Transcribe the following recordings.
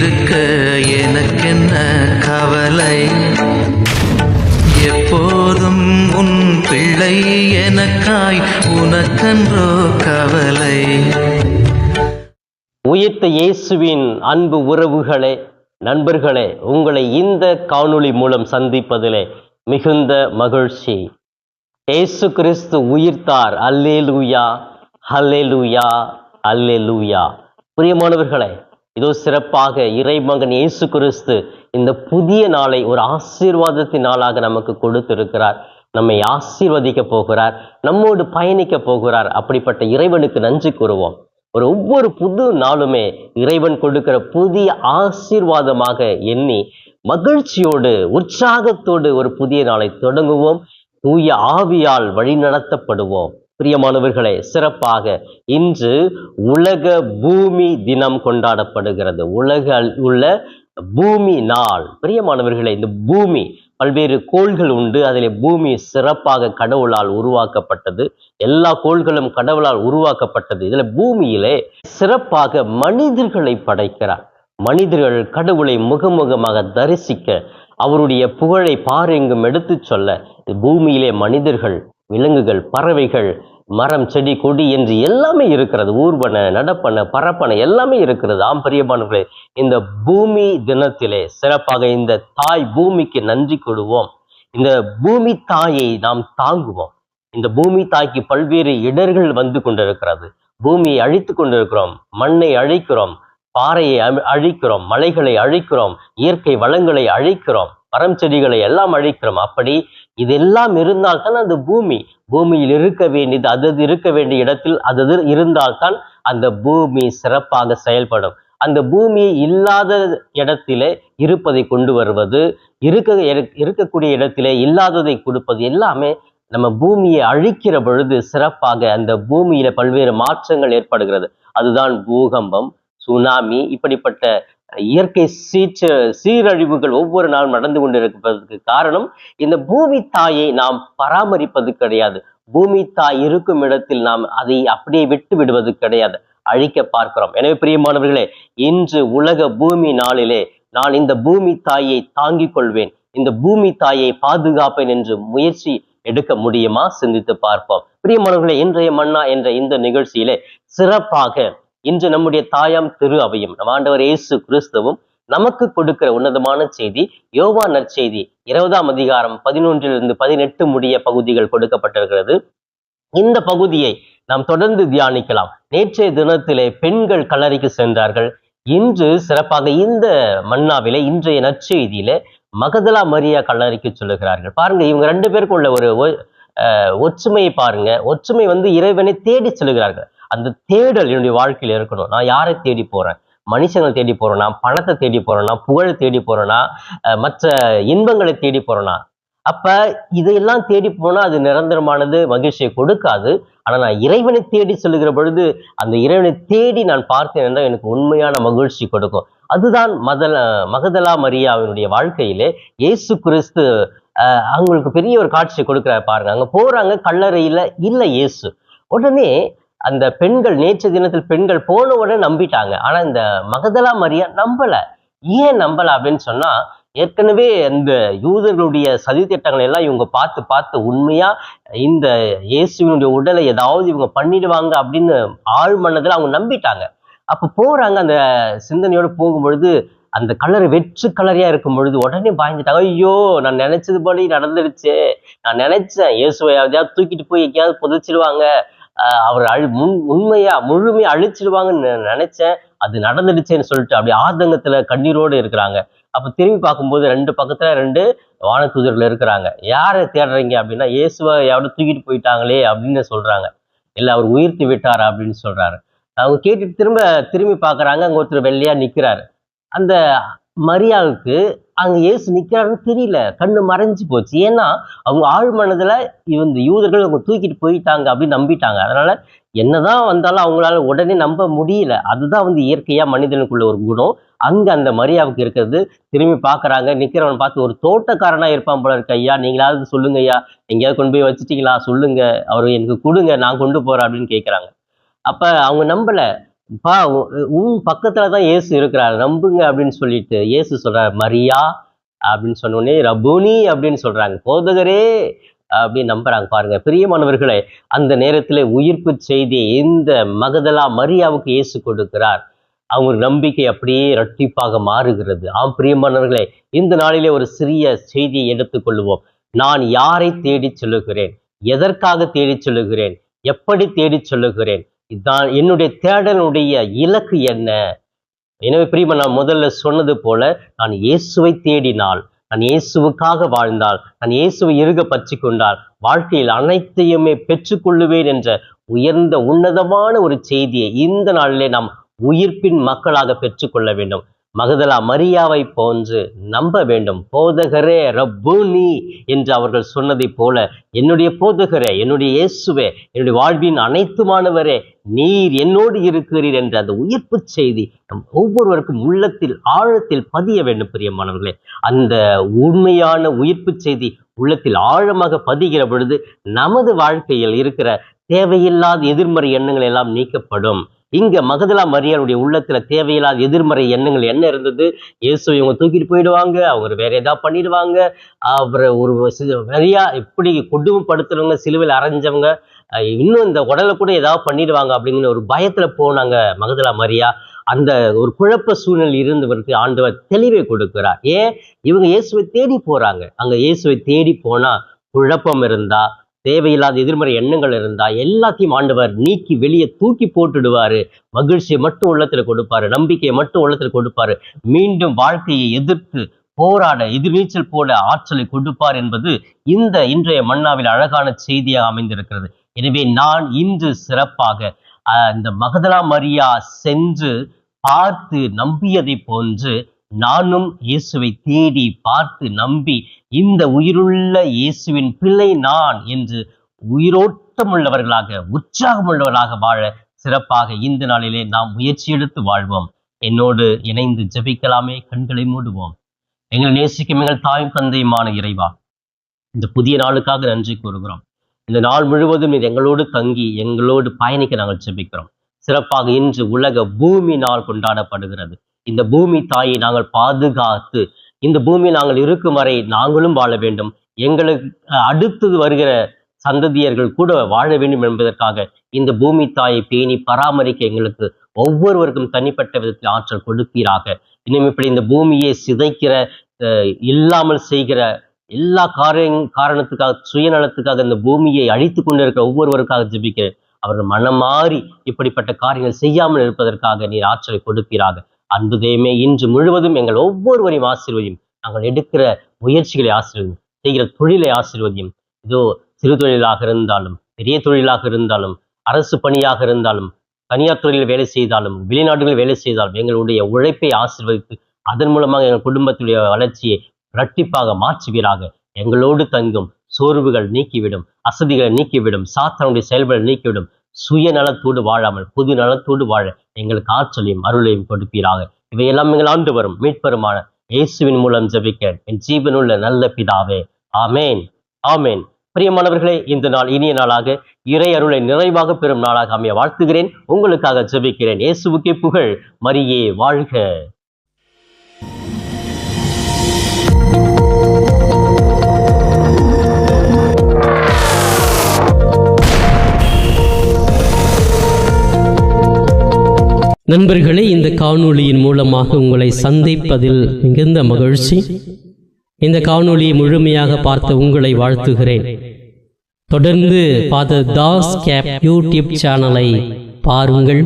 இருக்க எனக்கென்ன கவலை, எப்போதும் உன் பிள்ளை எனக்காய் உனக்கன்றோ கவலை. உயிர்த்த இயேசுவின் அன்பு உறவுகளே, நண்பர்களே, உங்களை இந்த காணொளி மூலம் சந்திப்பதிலே மிகுந்த மகிழ்ச்சி. இயேசு கிறிஸ்து உயிர்த்தார். அல்லேலூயா, அல்லேலூயா, அல்லேலூயா. பிரியமானவர்களே, இதோ சிறப்பாக இறைமகன் இயேசு கிறிஸ்து இந்த புதிய நாளை ஒரு ஆசீர்வாதத்தின் நாளாக நமக்கு கொடுத்திருக்கிறார். நம்மை ஆசீர்வதிக்க போகிறார், நம்மோடு பயணிக்க போகிறார். அப்படிப்பட்ட இறைவனுக்கு நன்றி கூறுவோம். ஒவ்வொரு புது நாளுமே இறைவன் கொடுக்கிற புதிய ஆசீர்வாதமாக எண்ணி மகிழ்ச்சியோடு உற்சாகத்தோடு ஒரு புதிய நாளை தொடங்குவோம். தூய ஆவியால் வழிநடத்தப்படுவோம். பிரியமானவர்களே, சிறப்பாக இன்று உலக பூமி தினம் கொண்டாடப்படுகிறது. உலக உள்ள பூமி நாள். பிரியமானவர்களே, இந்த பூமி பல்வேறு கோள்கள் உண்டு. அதிலே பூமி சிறப்பாக கடவுளால் உருவாக்கப்பட்டது. எல்லா கோள்களும் கடவுளால் உருவாக்கப்பட்டது. இதுல பூமியிலே சிறப்பாக மனிதர்களை படைக்கிறார். மனிதர்கள் கடவுளை முகமுகமாக தரிசிக்க, அவருடைய புகழை பாரெங்கும் எடுத்து சொல்ல பூமியிலே மனிதர்கள், விலங்குகள், பறவைகள், மரம், செடி, கொடி என்று எல்லாமே இருக்கிறது. ஊர்வன, நடப்பன, பரப்பன எல்லாமே இருக்கிறது. ஆம் பிரியமானவர்களே, இந்த பூமி தினத்திலே சிறப்பாக இந்த தாய் பூமிக்கு நன்றி கொள்வோம். இந்த பூமி தாயை நாம் தாங்குவோம். இந்த பூமி தாய்க்கு பல்வேறு இடர்கள் வந்து கொண்டிருக்கிறது. பூமியை அழித்து கொண்டிருக்கிறோம், மண்ணை அழிக்கிறோம், பாறையை அழிக்கிறோம், மலைகளை அழிக்கிறோம், இயற்கை வளங்களை அழிக்கிறோம், மரம் செடிகளை எல்லாம் அழிக்கிறோம். அப்படி இதெல்லாம் இருந்தால்தான் அந்த பூமியில் இருக்க வேண்டியது அதது இருக்க வேண்டிய இடத்தில் அதது இருந்தால்தான் அந்த பூமி சிறப்பாக செயல்படும். அந்த பூமியை இல்லாத இடத்திலே இருப்பதை கொண்டு வருவது, இருக்கக்கூடிய இடத்திலே இல்லாததை கொடுப்பது எல்லாமே நம்ம பூமியை அழிக்கிற பொழுது சிறப்பாக அந்த பூமியில பல்வேறு மாற்றங்கள் ஏற்படுகிறது. அதுதான் பூகம்பம், சுனாமி, இப்படிப்பட்ட இயற்கை சீரழிவுகள் ஒவ்வொரு நாளும் நடந்து கொண்டிருப்பதற்கு காரணம் இந்த பூமி தாயை நாம் பராமரிப்பது கிடையாது. பூமி தாய் இருக்கும் இடத்தில் நாம் அதை அப்படியே விட்டு விடுவது கிடையாது, அழிக்க பார்க்கிறோம். எனவே பிரியமானவர்களே, இன்று உலக பூமி நாளிலே நான் இந்த பூமி தாயை தாங்கிக் கொள்வேன், இந்த பூமி தாயை பாதுகாப்பேன் என்று முயற்சி எடுக்க முடியுமா? சிந்தித்து பார்ப்போம். பிரியமானவர்களே, இன்றைய மன்னா என்ற இந்த நிகழ்ச்சியிலே சிறப்பாக இன்று நம்முடைய தாயாம் திரு அவையும் நம் ஆண்டவர் இயேசு கிறிஸ்துவும் நமக்கு கொடுக்கிற உன்னதமான செய்தி யோவான் நற்செய்தி 20ஆம் அதிகாரம் 11-18 முடிய பகுதிகள் கொடுக்கப்பட்டிருக்கிறது. இந்த பகுதியை நாம் தொடர்ந்து தியானிக்கலாம். நேற்றைய தினத்திலே பெண்கள் கல்லறைக்கு சென்றார்கள். இன்று சிறப்பாக இந்த மன்னாவிலே இன்றைய நற்செய்தியிலே மகதலா மரியா கல்லறைக்கு சொல்லுகிறார்கள். பாருங்க, இவங்க ரெண்டு பேருக்கு உள்ள ஒரு ஒற்றுமையை பாருங்க. ஒற்றுமை இறைவனை தேடி செல்கிறார்கள். அந்த தேடல் என்னுடைய வாழ்க்கையில இருக்கணும். நான் யாரை தேடி போறேன்? மனுஷங்களை தேடி போறேனா? பணத்தை தேடி போறேனா? புகழை தேடி போறேனா? மற்ற இன்பங்களை தேடி போறேனா? அப்ப இதையெல்லாம் தேடி போனா அது நிரந்தரமானது, மகிழ்ச்சியை கொடுக்காது. ஆனா நான் இறைவனை தேடி சொல்லுகிற பொழுது அந்த இறைவனை தேடி நான் பார்த்தேன் என்றால் எனக்கு உண்மையான மகிழ்ச்சி கொடுக்கும். அதுதான் மகதலா மரியாவினுடைய வாழ்க்கையிலே இயேசு கிறிஸ்து அவங்களுக்கு பெரிய ஒரு காட்சியை கொடுக்கிறார். பாருங்க, அங்க போறாங்க, கல்லறையில இல்ல இயேசு. உடனே அந்த பெண்கள், நேற்று தினத்தில் பெண்கள் போன உடனே நம்பிட்டாங்க. ஆனா இந்த மகதலா மரியா நம்பல. ஏன் நம்பல அப்படின்னு சொன்னா, ஏற்கனவே அந்த யூதர்களுடைய சதி திட்டங்களை எல்லாம் இவங்க பார்த்து பார்த்து உண்மையா இந்த இயேசுவினுடைய உடலை ஏதாவது இவங்க பண்ணிடுவாங்க அப்படின்னு ஆழ் மனதில் அவங்க நம்பிட்டாங்க. அப்ப போறாங்க, அந்த சிந்தனையோடு போகும்பொழுது அந்த கலரை வெற்று கலரையா இருக்கும் பொழுது உடனே பாய்ந்துட்டாங்க. ஐயோ, நான் நினைச்சது போல நடந்துடுச்சு. நான் நினைச்சேன் இயேசுவை யாரையாவது தூக்கிட்டு போய் எங்கேயாவது புதைச்சிடுவாங்க, அவர் உண்மையா முழுமையா அழிச்சிடுவாங்கன்னு நினைச்சேன், அது நடந்துடுச்சேன்னு சொல்லிட்டு அப்படி ஆதங்கத்துல கண்ணீரோடு இருக்கிறாங்க. அப்ப திரும்பி பார்க்கும்போது ரெண்டு பக்கத்துல ரெண்டு வானதூதர்கள் இருக்கிறாங்க. யாரை தேடுறீங்க அப்படின்னா, இயேசுவை யாரும் தூக்கிட்டு போயிட்டாங்களே அப்படின்னு சொல்றாங்க. இல்ல, அவர் உயிர்த்து விட்டாரா அப்படின்னு சொல்றாரு. அவங்க கேட்டுட்டு திரும்பி பார்க்கறாங்க. அங்க ஒருத்தர் வெள்ளையா நிக்கிறாரு. அந்த மரியாவுக்கு அங்க இயேசு நிக்கிறாருன்னு தெரியல, கண்ணு மறைஞ்சு போச்சு. ஏன்னா அவங்க ஆழ் மனதுல இந்த யூதர்கள் அவங்க தூக்கிட்டு போயிட்டாங்க அப்படின்னு நம்பிட்டாங்க. அதனால என்னதான் வந்தாலும் அவங்களால உடனே நம்ப முடியல. அதுதான் இயற்கையா மனிதனுக்குள்ள ஒரு குணம். அங்க அந்த மரியாவுக்கு இருக்கிறது. திரும்பி பாக்குறாங்க, நிக்கிறவன் பார்த்து ஒரு தோட்டக்காரனா இருப்பான் போல இருக்கு. ஐயா, நீங்களாவது சொல்லுங்க ஐயா, எங்கேயாவது கொண்டு போய் வச்சுட்டீங்களா, சொல்லுங்க, அவரு எனக்கு கொடுங்க, நான் கொண்டு போறேன் அப்படின்னு கேட்கிறாங்க. அப்ப அவங்க நம்பல. உன் பக்கத்துல தான் இயேசு இருக்கிறார், நம்புங்க அப்படின்னு சொல்லிட்டு இயேசு சொல்றார், மரியா அப்படின்னு சொன்ன உடனே ரபூனி அப்படின்னு சொல்றாங்க, போதகரே அப்படின்னு நம்புறாங்க. பாருங்க பிரியமானவர்களே, அந்த நேரத்துல உயிர்ப்பு செய்தி இந்த மகதலா மரியாவுக்கு இயேசு கொடுக்கிறார். அவங்க நம்பிக்கை அப்படியே இரட்டிப்பாக மாறுகிறது. ஆம் பிரியமானவர்களே, இந்த நாளிலே ஒரு சிறிய செய்தியை எடுத்துக்கொள்வோம். நான் யாரை தேடி சொல்லுகிறேன், எதற்காக தேடி சொல்லுகிறேன், எப்படி தேடி சொல்லுகிறேன், இதான் என்னுடைய தேடலுடைய இலக்கு என்ன? எனவே பிரியமா, நான் முதல்ல சொன்னது போல, நான் இயேசுவை தேடினால், நான் இயேசுவுக்காக வாழ்ந்தால், நான் இயேசுவை இறுக பற்றி கொண்டால் வாழ்க்கையில் அனைத்தையுமே பெற்றுக்கொள்ளுவேன் என்ற உயர்ந்த உன்னதமான ஒரு செய்தியை இந்த நாளிலே நாம் உயிர்ப்பின் மக்களாக பெற்றுக்கொள்ள வேண்டும். மகதலா மரியாவை போன்று நம்ப வேண்டும். போதகரே ரப்பூனி என்று அவர்கள் சொன்னதை போல, என்னுடைய போதகரே, என்னுடைய இயேசுவே, என்னுடைய வாழ்வின் அனைத்துமானவரே, நீர் என்னோடு இருக்கிறீர் என்ற அந்த உயிர்ப்பு செய்தி நம் ஒவ்வொருவருக்கும் உள்ளத்தில் ஆழத்தில் பதிய வேண்டும். பிரியமானவர்களே, அந்த உண்மையான உயிர்ப்பு செய்தி உள்ளத்தில் ஆழமாக பதிகிற பொழுது நமது வாழ்க்கையில் இருக்கிற தேவையில்லாத எதிர்மறை எண்ணங்கள் எல்லாம் நீக்கப்படும். இங்க மகதலா மரியாளுடைய உள்ளத்துல தேவையில்லாத எதிர்மறை எண்ணங்கள் என்ன இருந்தது? இயேசு இவங்க தூக்கிட்டு போயிடுவாங்க, அவங்க வேற ஏதாவது பண்ணிடுவாங்க, அவரை ஒரு நிறையா இப்படி கொடுமைப்படுத்துறவங்க, சிலுவையில் அரைஞ்சவங்க, இன்னும் இந்த உடலை கூட ஏதாவது பண்ணிடுவாங்க அப்படிங்கிற ஒரு பயத்துல போனாங்க மகதலா மரியா. அந்த ஒரு குழப்ப சூழ்நிலை இருந்தவருக்கு ஆண்டவர் தெளிவை கொடுக்கிறார். ஏன்? இவங்க இயேசுவை தேடி போறாங்க. அங்க இயேசுவை தேடி போனா குழப்பம் இருந்தா, தேவையில்லாத எதிர்மறை எண்ணங்கள் இருந்தா எல்லாத்தையும் ஆண்டவர் நீக்கி வெளியே தூக்கி போட்டுடுவாரு. மகிழ்ச்சியை மட்டும் உள்ளத்துல கொடுப்பாரு, நம்பிக்கையை மட்டும் உள்ளத்துல கொடுப்பாரு. மீண்டும் வாழ்க்கையை எதிர்த்து போராட, எதிர்நீச்சல் போட ஆற்றலை கொடுப்பார் என்பது இந்த இன்றைய மன்னாவில் அழகான செய்தியாக அமைந்திருக்கிறது. எனவே நான் இன்று சிறப்பாக இந்த மகதலா மரியா சென்று பார்த்து நம்பியதை போன்று நானும் இயேசுவை தேடி பார்த்து நம்பி இந்த உயிருள்ள இயேசுவின் பிள்ளை நான் என்று உயிரோட்டமுள்ளவர்களாக, உற்சாகமுள்ளவர்களாக வாழ சிறப்பாக இந்த நாளிலே நாம் முயற்சி எடுத்து வாழ்வோம். என்னோடு இணைந்து ஜெபிக்கலாமே. கண்களை மூடுவோம். எங்களை நேசிக்கும் எங்கள் தாய் தந்தையுமான இறைவா, இந்த புதிய நாளுக்காக நன்றி கூறுகிறோம். இந்த நாள் முழுவதும் நீர் எங்களோடு தங்கி எங்களோடு பயணிக்க நாங்கள் ஜெபிக்கிறோம். சிறப்பாக இன்று உலக பூமி நாள் கொண்டாடப்படுகிறது. இந்த பூமி தாயை நாங்கள் பாதுகாத்து, இந்த பூமி நாங்கள் இருக்கும் வரை நாங்களும் வாழ வேண்டும், எங்களுக்கு அடுத்தது வருகிற சந்ததியர்கள் கூட வாழ வேண்டும் என்பதற்காக இந்த பூமி தாயை பேணி பராமரிக்க எங்களுக்கு ஒவ்வொருவருக்கும் தனிப்பட்ட விதத்தில் ஆற்றல் கொடுப்பீராக. இன்னும் இப்படி இந்த பூமியை சிதைக்கிற, இல்லாமல் செய்கிற எல்லா காரணத்துக்காக, சுயநலத்துக்காக இந்த பூமியை அழித்து கொண்டிருக்கிற ஒவ்வொருவருக்காக ஜெபிக்கிறேன். அவர்கள் மனம் மாறி இப்படிப்பட்ட காரியங்கள் செய்யாமல் இருப்பதற்காக நீர் ஆற்றலை கொடுப்பீராக. அன்பு தெய்வமே, இன்று முழுவதும் எங்கள் ஒவ்வொருவரையும் ஆசீர்வதியும். நாங்கள் எடுக்கிற முயற்சிகளை ஆசீர்வதியும், செய்கிற தொழிலை ஆசீர்வதியும். இதோ சிறு தொழிலாக இருந்தாலும், பெரிய தொழிலாக இருந்தாலும், அரசு பணியாக இருந்தாலும், தனியார் துறையில் வேலை செய்தாலும், வெளிநாடுகளில் வேலை செய்தாலும் எங்களுடைய உழைப்பை ஆசீர்வதித்து அதன் மூலமாக எங்கள் குடும்பத்துடைய வளர்ச்சியை இரட்டிப்பாக மாற்றுவீராக. எங்களோடு தங்கும் சோர்வுகள் நீக்கிவிடும், அசதிகளை நீக்கிவிடும், சாத்தானுடைய செயல்களை நீக்கிவிடும். சுயநலத்தோடு வாழாமல் பொது நலத்தோடு வாழ எங்களுக்கு ஆற்றலையும் அருளையும் கொடுப்பீராக. இவையெல்லாம் எங்கள் ஆண்டு வரும் மீட்பெருமான இயேசுவின் மூலம் ஜெபிக்க என் ஜீவனுள்ள நல்ல பிதாவே, ஆமேன், ஆமேன். பிரியமானவர்களே, இந்த நாள் இனிய நாளாக, இறை அருளை நிறைவாக பெறும் நாளாக அமைய வாழ்த்துகிறேன். உங்களுக்காக ஜெபிக்கிறேன். இயேசுவுக்கே புகழ், மரியே வாழ்க. நண்பர்களே, இந்த காணொளியின் மூலமாக உங்களை சந்திப்பதில் மிகுந்த மகிழ்ச்சி. இந்த காணொளியை முழுமையாக பார்த்த உங்களை வாழ்த்துகிறேன். தொடர்ந்து ஃபாதர் தாஸ் கேப் யூடியூப் சேனலை பாருங்கள்,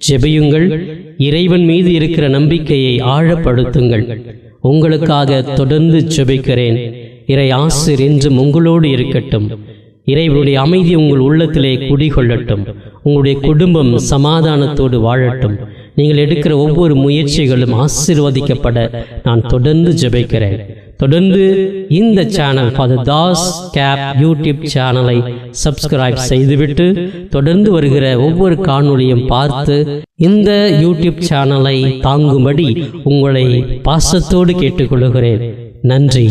ஜெபியுங்கள், இறைவன் மீது இருக்கிற நம்பிக்கையை ஆழப்படுத்துங்கள். உங்களுக்காக தொடர்ந்து ஜெபிக்கிறேன். இறை ஆசிர் என்றும் உங்களோடு இருக்கட்டும். இறைவனுடைய அமைதி உங்கள் உள்ளத்திலே குடிகொள்ளட்டும். உங்களுடைய குடும்பம் சமாதானத்தோடு வாழட்டும். நீங்கள் எடுக்கிற ஒவ்வொரு முயற்சிகளும் ஆசீர்வதிக்கப்பட நான் தொடர்ந்து ஜெபிக்கிறேன். தொடர்ந்து இந்த சேனல் ஃபாதர் தாஸ் கேப் யூடியூப் சேனலை சப்ஸ்கிரைப் செய்துவிட்டு தொடர்ந்து வருகிற ஒவ்வொரு காணொளியும் பார்த்து இந்த யூடியூப் சேனலை தாங்கும்படி உங்களை பாசத்தோடு கேட்டுக்கொள்கிறேன். நன்றி.